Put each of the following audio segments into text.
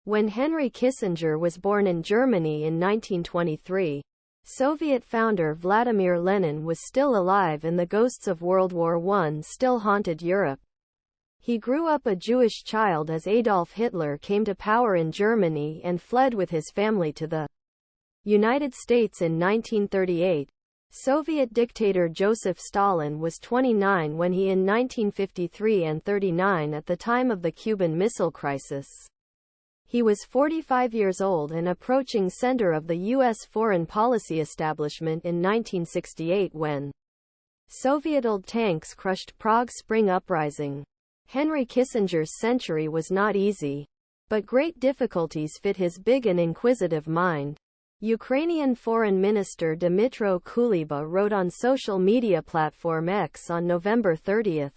When Henry Kissinger was born in Germany in 1923, Soviet founder Vladimir Lenin was still alive and the ghosts of World War I still haunted Europe. He grew up a Jewish child as Adolf Hitler came to power in Germany and fled with his family to the United States in 1938. Soviet dictator Joseph Stalin was 29 when he in 1953 and 39 at the time of the Cuban Missile Crisis. He was 45 years old and approaching center of the U.S. foreign policy establishment in 1968 when Soviet-led tanks crushed Prague's Spring Uprising. Henry Kissinger's century was not easy, but great difficulties fit his big and inquisitive mind. Ukrainian Foreign Minister Dmytro Kuleba wrote on social media platform X on November 30,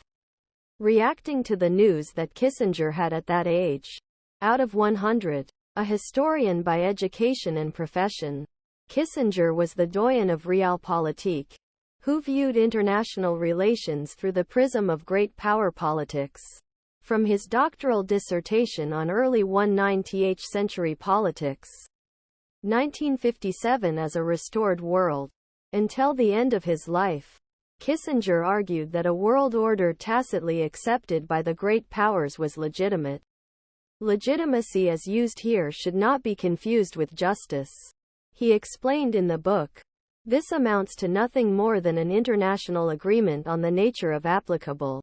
reacting to the news that Kissinger had at that age. Out of 100, a historian by education and profession, Kissinger was the doyen of realpolitik, who viewed international relations through the prism of great power politics. From his doctoral dissertation on early 19th century politics, 1957 as a restored world, until the end of his life, Kissinger argued that a world order tacitly accepted by the great powers was legitimate. Legitimacy as used here should not be confused with justice. He explained in the book, this amounts to nothing more than an international agreement on the nature of applicable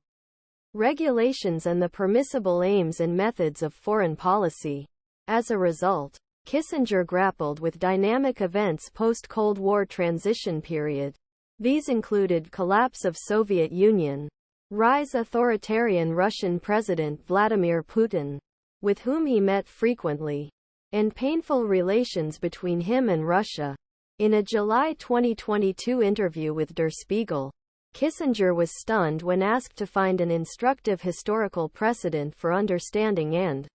regulations and the permissible aims and methods of foreign policy. As a result, Kissinger grappled with dynamic events post-Cold War transition period. These included collapse of Soviet Union, rise authoritarian Russian President Vladimir Putin, with whom he met frequently, and painful relations between him and Russia. In a July 2022 interview with Der Spiegel, Kissinger was stunned when asked to find an instructive historical precedent for understanding and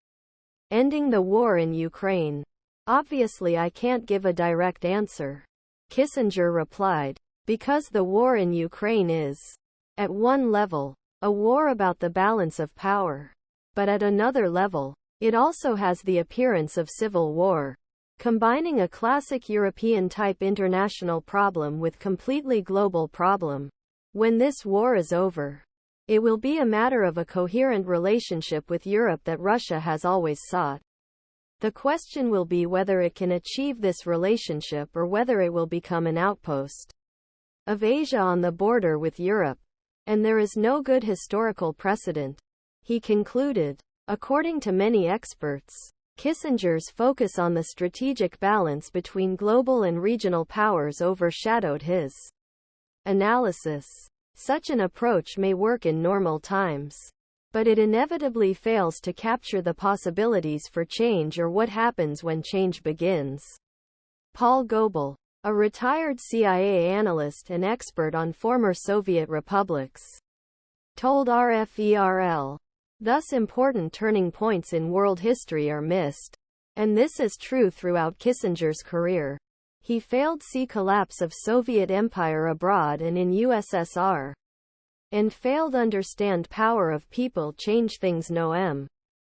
ending the war in Ukraine. Obviously I can't give a direct answer, Kissinger replied, because the war in Ukraine is, at one level, a war about the balance of power. But at another level, it also has the appearance of civil war, combining a classic European-type international problem with completely global problem. When this war is over, it will be a matter of a coherent relationship with Europe that Russia has always sought. The question will be whether it can achieve this relationship or whether it will become an outpost of Asia on the border with Europe. And there is no good historical precedent, he concluded. According to many experts, Kissinger's focus on the strategic balance between global and regional powers overshadowed his analysis. Such an approach may work in normal times, but it inevitably fails to capture the possibilities for change or what happens when change begins. Paul Goebel, a retired CIA analyst and expert on former Soviet republics, told RFERL, thus important turning points in world history are missed. And this is true throughout Kissinger's career. He failed see collapse of Soviet empire abroad and in USSR. And failed understand power of people change things no m.